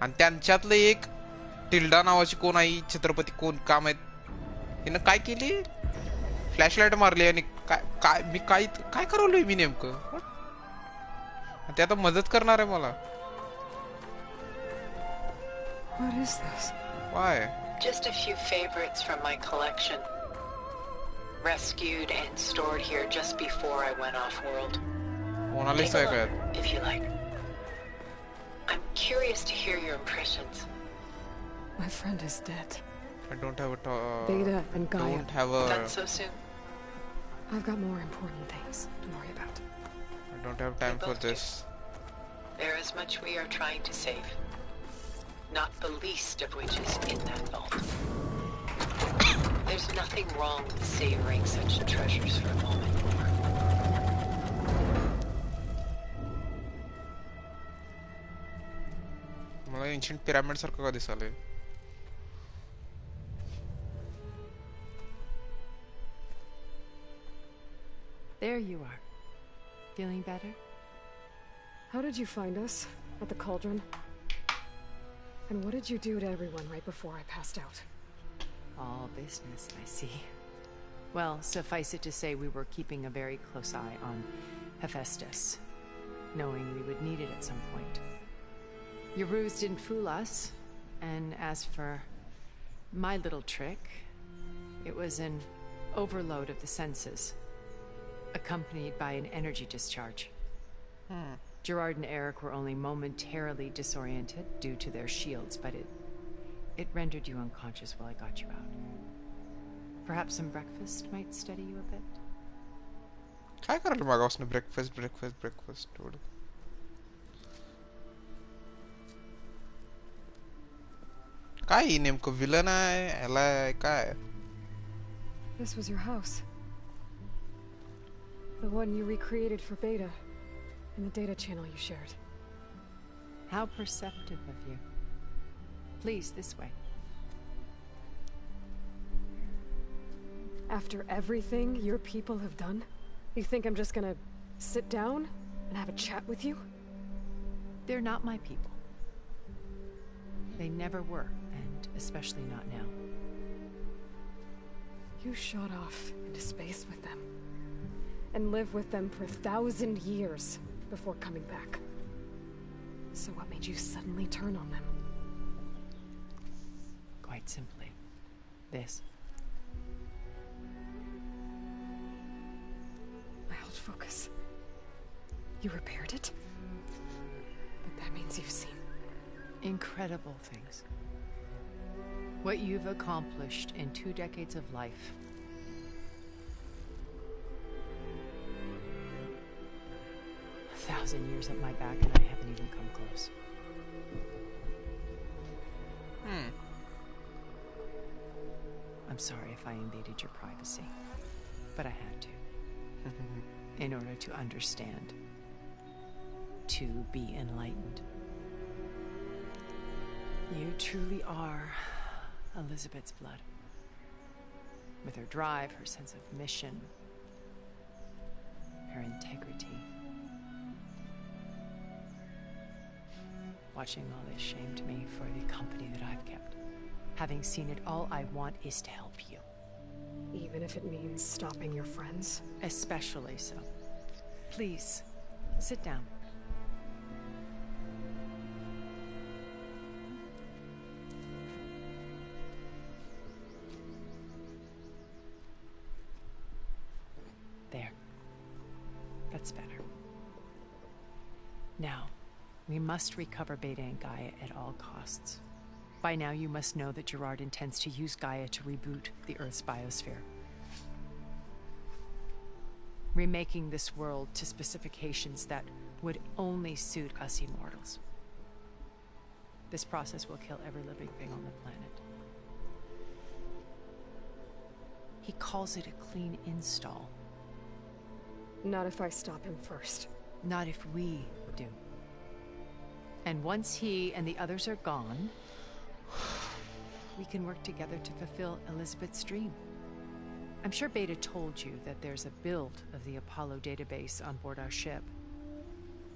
आणि त्यांच्यातलं एक टिल्डा नावाची कोण आहे छत्रपती कोण काम आहेत. हिनं काय केली? फ्लॅशलाइट मारली आणि काय मी काय करवलोय मी नेमकं. ते आता मदत करणार आहे मला. What is this? Why? Just a few favorites from my collection. Rescued and stored here just before I went off-world. Take a look, if you like. I'm curious to hear your impressions. My friend is dead. I don't have a Beta and Gaia. Don't have a. Done so soon? I've got more important things to worry about. I don't have time for this. There is much we are trying to save. Not the least of which is in that vault. There's nothing wrong with savoring such treasures for a moment more. मला ancient pyramid सारखं का दिसालंय. There you are. Feeling better? How did you find us? At the cauldron? And what did you do to everyone right before I passed out? All business, I see. Well, suffice it to say we were keeping a very close eye on Hephaestus, knowing we would need it at some point. Your ruse didn't fool us, and as for my little trick, it was an overload of the senses, accompanied by an energy discharge. Gerard and Eric were only momentarily disoriented due to their shields, but it rendered you unconscious while I got you out. Perhaps some breakfast might steady you a bit? काय करायला मागापासून breakfast एवढं. काय नेमकं villain आहे ह्याला काय. This was your house. The one you recreated for Beta, in the data channel you shared. How perceptive of you. Please, this way. After everything your people have done, you think I'm just gonna sit down and have a chat with you? They're not my people. They never were, and especially not now. You shot off into space with them, and lived with them for 1,000 years before coming back. So what made you suddenly turn on them? Quite simply, this. I held focus. You repaired it? But that means you've seen incredible things. What you've accomplished in 2 decades of life. A 1,000 years at my back and I haven't even come close. I'm sorry if I invaded your privacy, but I had to. In order to understand. To be enlightened. You truly are Elizabeth's blood. With her drive, her sense of mission, her integrity. Watching all this shamed me for the company that I've kept. Having seen it, all I want is to help you. Even if it means stopping your friends? Especially so. Please, sit down. There. That's better. Now, we must recover Beta and Gaia at all costs. By now, you must know that Gerard intends to use Gaia to reboot the Earth's biosphere. Remaking this world to specifications that would only suit us immortals. This process will kill every living thing on the planet. He calls it a clean install. Not if I stop him first. Not if we do. And once he and the others are gone, we can work together to fulfill Elizabeth's dream. I'm sure Beta told you that there's a build of the Apollo database on board our ship.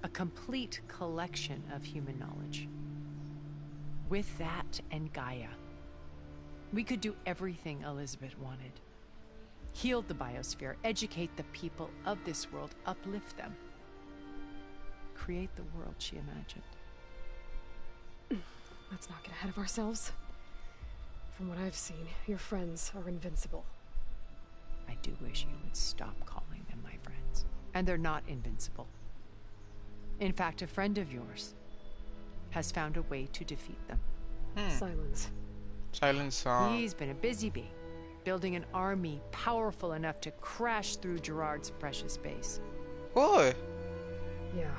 A complete collection of human knowledge. With that and Gaia, we could do everything Elizabeth wanted. Heal the biosphere, educate the people of this world, uplift them. Create the world she imagined. Let's not get ahead of ourselves. From what I've seen, your friends are invincible. I do wish you would stop calling them my friends. And they're not invincible. In fact, a friend of yours has found a way to defeat them. Silence. Silence. He's been a busy bee, building an army powerful enough to crash through Gerard's precious base. Oh. Yeah.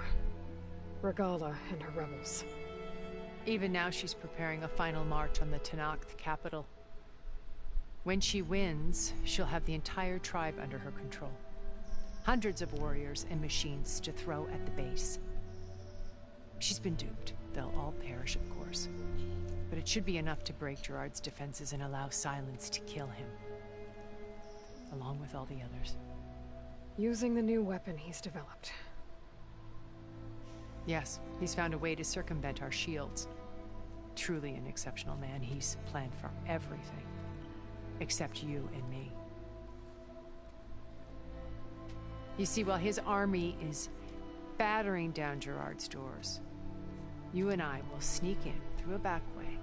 Regala and her rebels. Even now she's preparing a final march on the Tenakth capital. When she wins, she'll have the entire tribe under her control. Hundreds of warriors and machines to throw at the base. She's been duped. They'll all perish, of course. But it should be enough to break Gerard's defenses and allow Silence to kill him. Along with all the others. Using the new weapon he's developed. Yes, he's found a way to circumvent our shields. Truly an exceptional man. He's planned for everything. Except you and me. You see, while his army is battering down Gerard's doors, you and I will sneak in through a back way.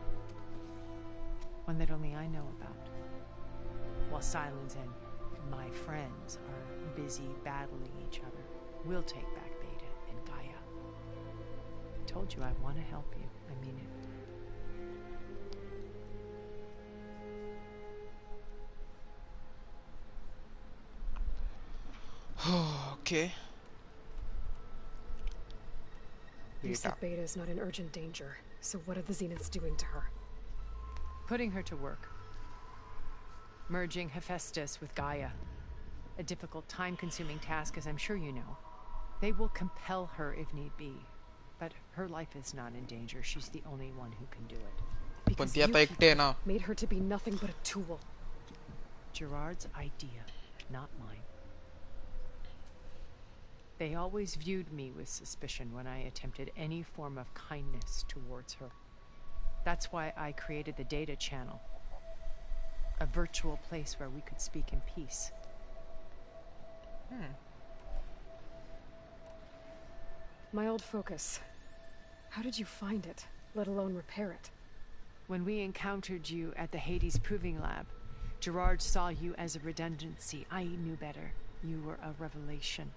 One that only I know about. While Silence and my friends are busy battling each other, we'll take back Beta and Gaia. I told you I want to help you. I mean it. Okay. You said Beta's not in urgent danger, so what are the Zeniths doing to her? Putting her to work. Merging Hephaestus with Gaia. A difficult, time-consuming task, as I'm sure you know. They will compel her if need be. But her life is not in danger. She's the only one who can do it. Because you people made her to be nothing but a tool. Gerard's idea, not mine. They always viewed me with suspicion when I attempted any form of kindness towards her. That's why I created the data channel. A virtual place where we could speak in peace. My old focus. How did you find it, let alone repair it? When we encountered you at the Hades Proving Lab, Gerard saw you as a redundancy. I knew better. You were a revelation.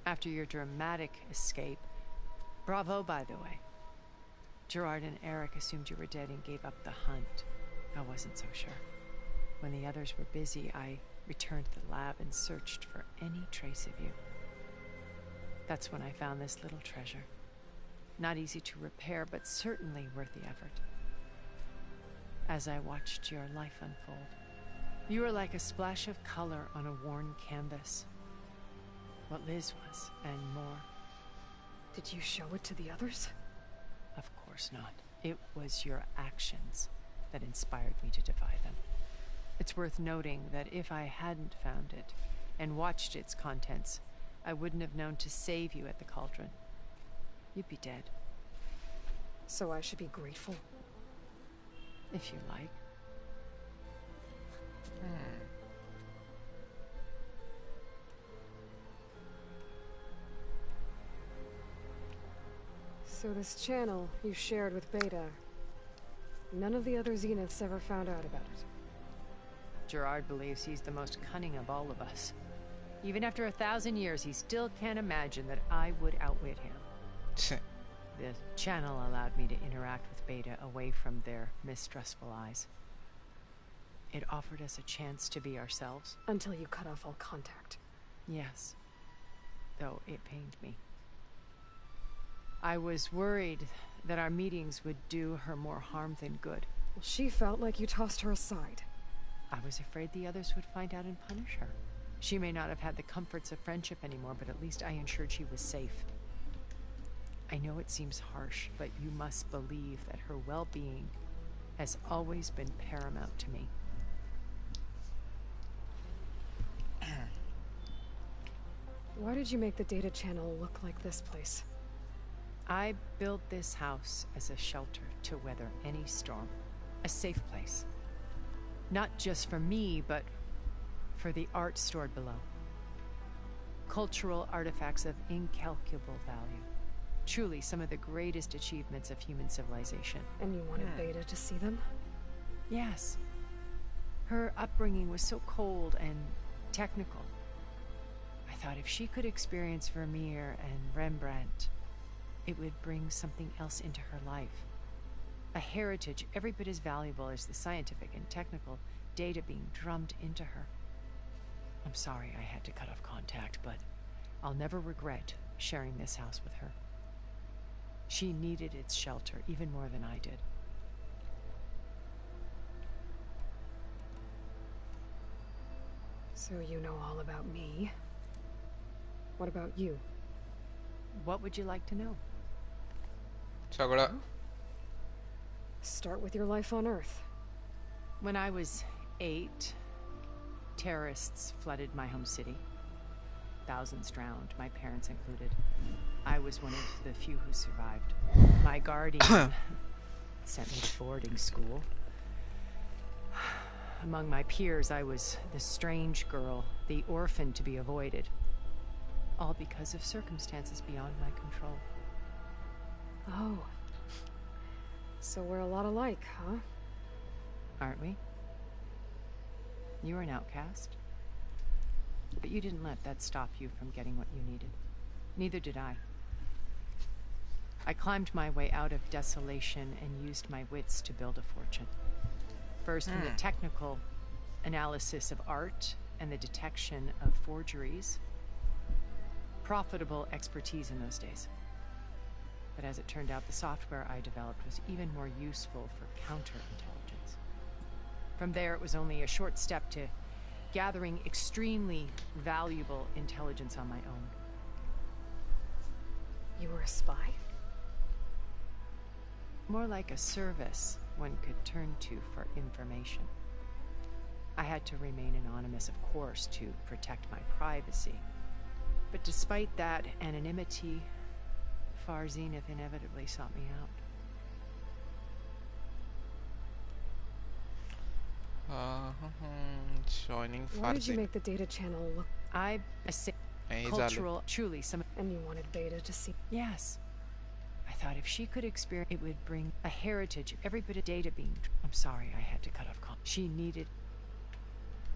After your dramatic escape, bravo, by the way. Gerard and Eric assumed you were dead and gave up the hunt. I wasn't so sure. When the others were busy, I returned to the lab and searched for any trace of you. That's when I found this little treasure. Not easy to repair, but certainly worth the effort. As I watched your life unfold, you were like a splash of color on a worn canvas. What Liz was, and more. Did you show it to the others? Of course not. It was your actions that inspired me to defy them. It's worth noting that if I hadn't found it and watched its contents, I wouldn't have known to save you at the Cauldron. You'd be dead. So I should be grateful? If you like. So this channel you shared with Beta, none of the other Zeniths ever found out about it? Gerard believes he's the most cunning of all of us. Even after 1,000 years, he still can't imagine that I would outwit him. The channel allowed me to interact with Beta away from their mistrustful eyes. It offered us a chance to be ourselves. Until you cut off all contact. Yes. Though it pained me. I was worried that our meetings would do her more harm than good. Well, she felt like you tossed her aside. I was afraid the others would find out and punish her. She may not have had the comforts of friendship anymore, but at least I ensured she was safe. I know it seems harsh, but you must believe that her well-being has always been paramount to me. Why did you make the data channel look like this place? I built this house as a shelter to weather any storm. A safe place. Not just for me, but for the art stored below. Cultural artifacts of incalculable value. Truly some of the greatest achievements of human civilization. And you wanted Beta to see them? Yes. Her upbringing was so cold and technical. I thought if she could experience Vermeer and Rembrandt, it would bring something else into her life. A heritage every bit as valuable as the scientific and technical data being drummed into her. I'm sorry I had to cut off contact, but I'll never regret sharing this house with her. She needed its shelter even more than I did. So you know all about me. What about you? What would you like to know? Chagda. Start with your life on Earth. When I was 8, terrorists flooded my home city. Thousands drowned, my parents included. I was one of the few who survived. My guardian sent me to boarding school. Among my peers, I was the strange girl, the orphan to be avoided. All because of circumstances beyond my control. Oh. So we're a lot alike, huh? Aren't we? You were an outcast. But you didn't let that stop you from getting what you needed. Neither did I. I climbed my way out of desolation and used my wits to build a fortune. First, from the technical analysis of art and the detection of forgeries. Profitable expertise in those days. But as it turned out, the software I developed was even more useful for counterintelligence. From there, it was only a short step to gathering extremely valuable intelligence on my own. You were a spy? More like a service one could turn to for information. I had to remain anonymous, of course, to protect my privacy. But despite that anonymity, Far Zenith inevitably sought me out. Joining Far Why did you Zenith. make the data channel look... Cultural, truly some... And you wanted Beta to see... Yes. I thought if she could experience, it would bring a heritage, every bit of data being... I'm sorry, I had to cut off call. She needed...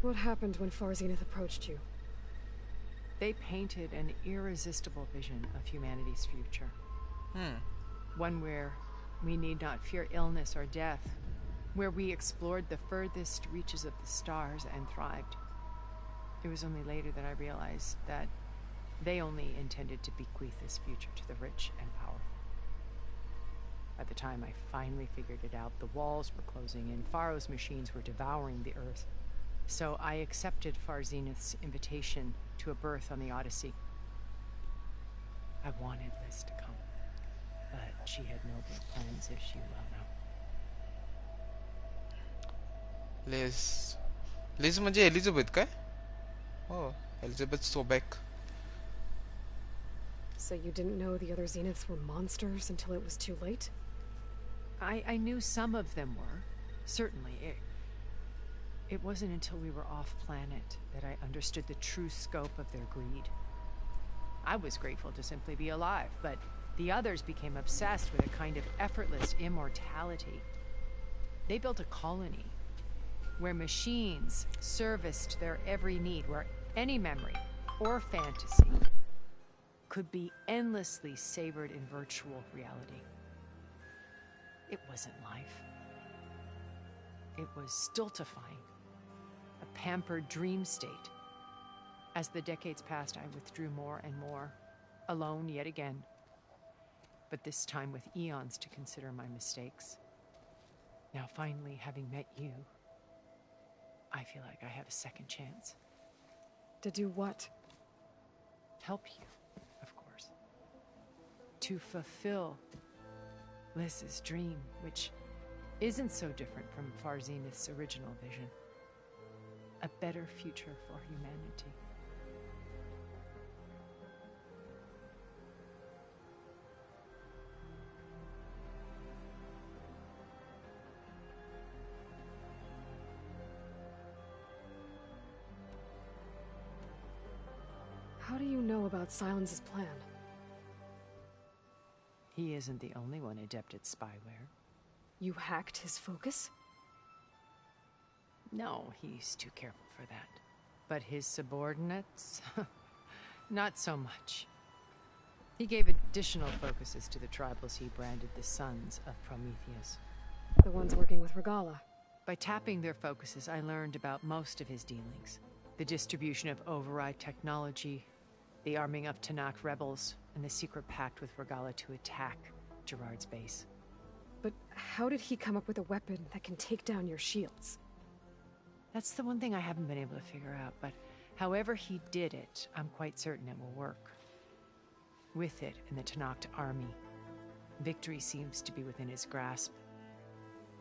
What happened when Far Zenith approached you? They painted an irresistible vision of humanity's future. One where we need not fear illness or death, where we explored the furthest reaches of the stars and thrived. It was only later that I realized that they only intended to bequeath this future to the rich and powerful. By the time I finally figured it out, the walls were closing in, Faro's machines were devouring the Earth. So I accepted Far Zenith's invitation to a berth on the Odyssey. I wanted Liz to come, but she had nobler plans, as you well know. Liz. Liz म्हणजे Elizabeth काय? Oh, Elizabeth Sobek. So you didn't know the other Zeniths were monsters until it was too late? I knew some of them were. Certainly. It wasn't until we were off-planet that I understood the true scope of their greed. I was grateful to simply be alive, but the others became obsessed with a kind of effortless immortality. They built a colony where machines serviced their every need, where any memory or fantasy could be endlessly savored in virtual reality. It wasn't life. It was stultifying, a pampered dream state. As the decades passed, I withdrew more and more, alone yet again, but this time with eons to consider my mistakes. Now finally, having met you, I feel like I have a second chance. To do what? Help you, of course. To fulfill Liz's dream, which isn't so different from Far Zenith's original vision. A better future for humanity. How do you know about Silence's plan? He isn't the only one adept at spyware. You hacked his focus? No, he's too careful for that. But his subordinates? Not so much. He gave additional focuses to the tribals he branded the Sons of Prometheus. The ones working with Regala. By tapping their focuses, I learned about most of his dealings. The distribution of override technology, the arming of Tanakh rebels, and the secret pact with Regala to attack Gerard's base. But how did he come up with a weapon that can take down your shields? That's the one thing I haven't been able to figure out, but however he did it, I'm quite certain it will work. With it and the Tanakh army, victory seems to be within his grasp.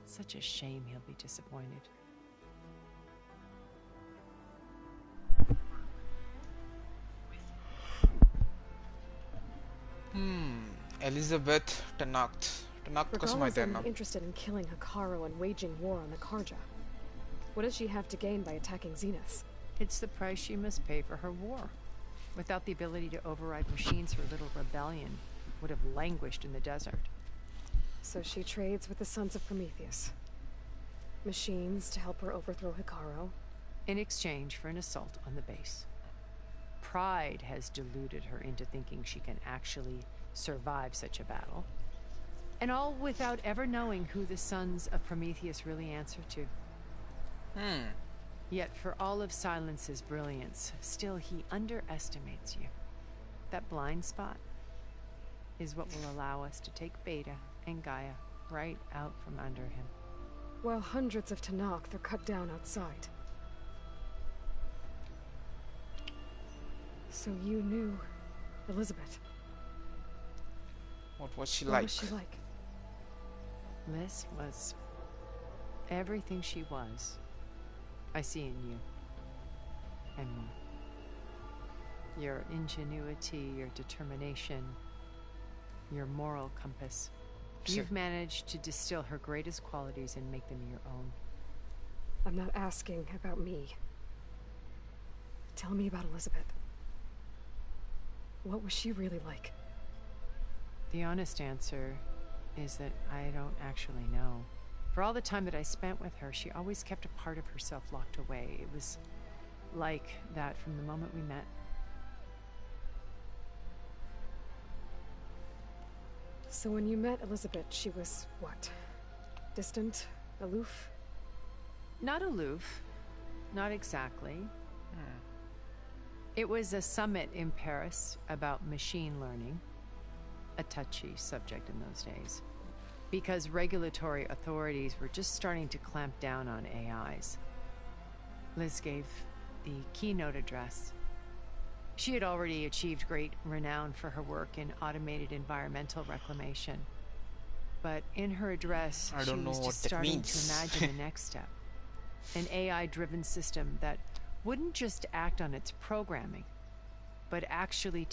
Such a shame he'll be disappointed. Elizabeth Tanakh. Tanakh कसं माहिती आहे ना? Regala's interested in killing Hekarro and waging war on the Karja. What does she have to gain by attacking Zeniths? It's the price she must pay for her war. Without the ability to override machines, her little rebellion would have languished in the desert. So she trades with the Sons of Prometheus. Machines to help her overthrow Hekarro. In exchange for an assault on the base. Pride has deluded her into thinking she can actually survive such a battle. And all without ever knowing who the Sons of Prometheus really answer to. Yet for all of Silence's brilliance, still he underestimates you. That blind spot is what will allow us to take Beta and Gaia right out from under him. while hundreds of Tenakth are cut down outside. So you knew Elizabeth. What was she What like? was she like? Liz was everything she was. I see in you. And more. Your ingenuity, your determination, your moral compass. You've managed to distill her greatest qualities and make them your own. I'm not asking about me. Tell me about Elizabeth. What was she really like? The honest answer is that I don't actually know. For all the time that I spent with her, she always kept a part of herself locked away. It was like that from the moment we met. So when you met Elizabeth, she was what? Distant? Aloof? Not aloof. Not exactly. It was a summit in Paris about machine learning. A touchy subject in those days. Because regulatory authorities were just starting to clamp down on AIs. Liz gave the keynote address. She had already achieved great renown for her work in automated environmental reclamation. But in her address, she was just starting to imagine the next step. An AI-driven system that wouldn't just act on its programming, but actually take